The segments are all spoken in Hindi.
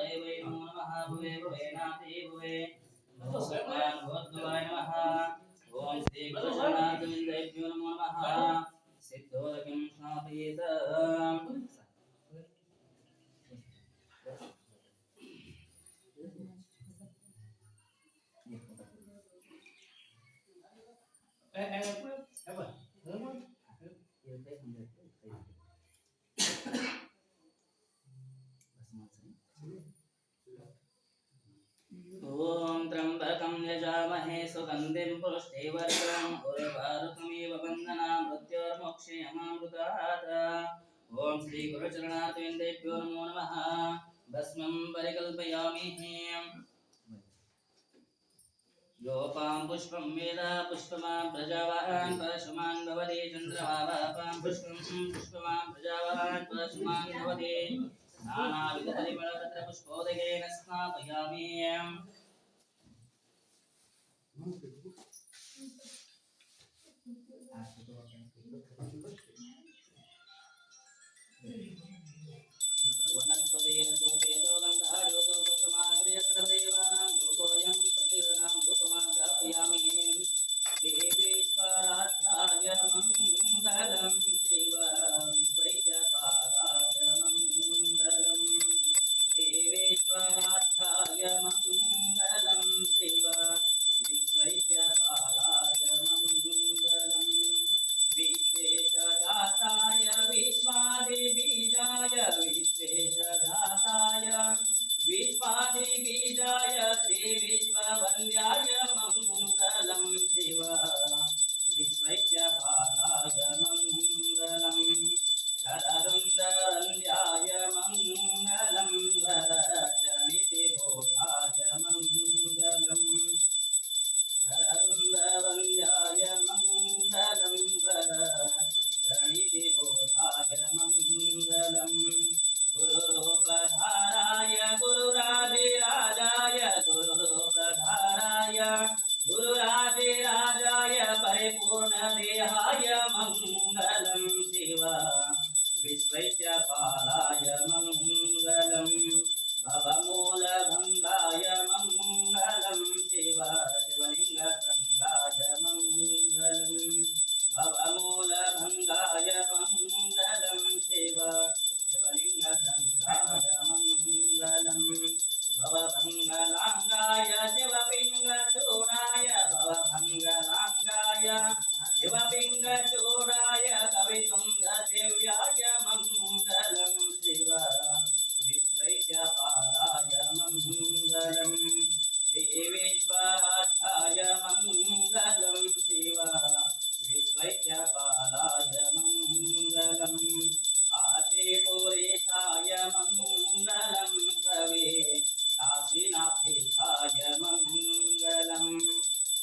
देवै नमो नमः भुवे भुवेनाथे भुवे नमो भगवान् भगवद्गुरुवाय नमः ओम श्री गुरुचरणारविन्देभ्यो नमो नमः सिद्धोदकं स्थापयेत् ओम त्र्यंबकं यजामहे सुगंधिं पुष्टिवर्धनम् उर्वारुकमिव बन्धनान् मृत्योर्मोक्षयमामृतात् ओम श्री गुरुचरणारविन्देभ्यो नमो नमः भस्मं परिकल्पयामि योपां पुष्पं वेदा पुष्पमां प्रजावान् परशुमान् भवति चन्द्रमावापां पुष्पं पुष्पमां प्रजावान् परशुमान् भवति नानाविधपरिमलपत्र पुष्पोदकेन स्नापयामि वनस्पतिरसोपेतो गन्धाढ्योतो पुष्पमाग्र्यसर्वदेवानां लोकोऽयं प्रतिहृतां रूपमां प्रापयामि देवेश्वराध्याय मङ्गलं शिव विश्वैकपालाय मङ्गलम् देवेश्वराध्याय मङ्गलं शिव विश्वैकपालाय मङ्गलम् विश्वेशदाताय विश्वादिबीजाय विश्वेशदाताय विश्वादिबीजाय श्रीविश्ववन्द्याय मङ्गलं शिव विश्वैक्यपालाय मङ्गलम् शररुन्दरन्द्याय मङ्गलं वरचरणितिबोधाय मङ्गलम् शररुन्दरन्द्याय मङ्गलं वरचरणितिबोधाय मङ्गलम् गुरुरूपधाराय गुरुरादिराजाय गुरुरूपधाराय गुरुरादिराजाय परिपूर्णदेहाय मङ्गलं शिव विश्वैक्यपालाय मङ्गलम् भवमूलभङ्गाय मङ्गलं शिव शिवलिङ्गसङ्गाय मङ्गलम् भवमूलभङ्गाय मङ्गलं शिव शिवलिङ्गसङ्गाय मङ्गलम् भवभङ्गलाङ्गाय शिवपिङ्गचूडाय भवभङ्गलाङ्गाय शिवपिङ्गचूडाय कवितुङ्गदिव्याय मङ्गलं शिव विश्वैक्यपालाय मङ्गलम् देवेश्वराध्याय मङ्गलं शिव विश्वैक्यपालाय मङ्गलम् काशीपुरेशाय मङ्गलं कवे काशीनाथेशाय मङ्गलम्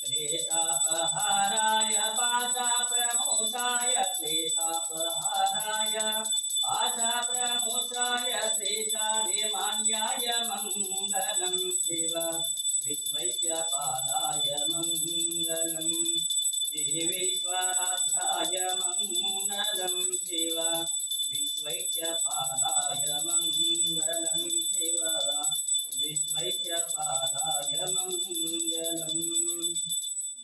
क्लेशापहाराय पाशाप्रमोषाय क्लेशापहाराय पाशाप्रमोषाय शेषादिमान्याय मङ्गलं शिव विश्वैक्यपालाय मङ्गलम् देवेश्वराध्याय मङ्गलं शिव विश्वैक्यपालाय मङ्गलं शिव विश्वैक्यपालाय मङ्गलम्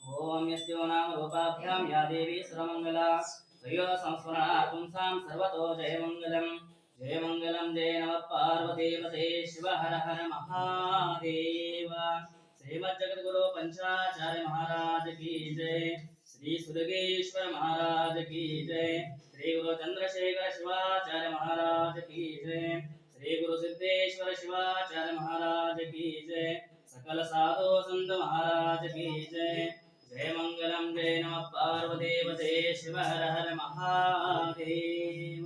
ॐ यस्यो नाम रूपाभ्यां या देवी सर्वमङ्गला तयोः संस्मरणात् पुंसां सर्वतो जयमङ्गलं जय नमः पार्वतीपते शिव हर हर महादेव श्रीमज्जगद्गुरु पंचाचार्य महाराज की जय श्री सुरगेश्वर महाराज की जय श्री गुरु चंद्रशेखर शिवाचार्य महाराज की जय श्री गुरु सिद्धेश्वर शिवाचार्य महाराज की जय सकल साधु संत महाराज की जय जय मंगलम जय नमः पार्वतीपते शिव हर हर महादेव।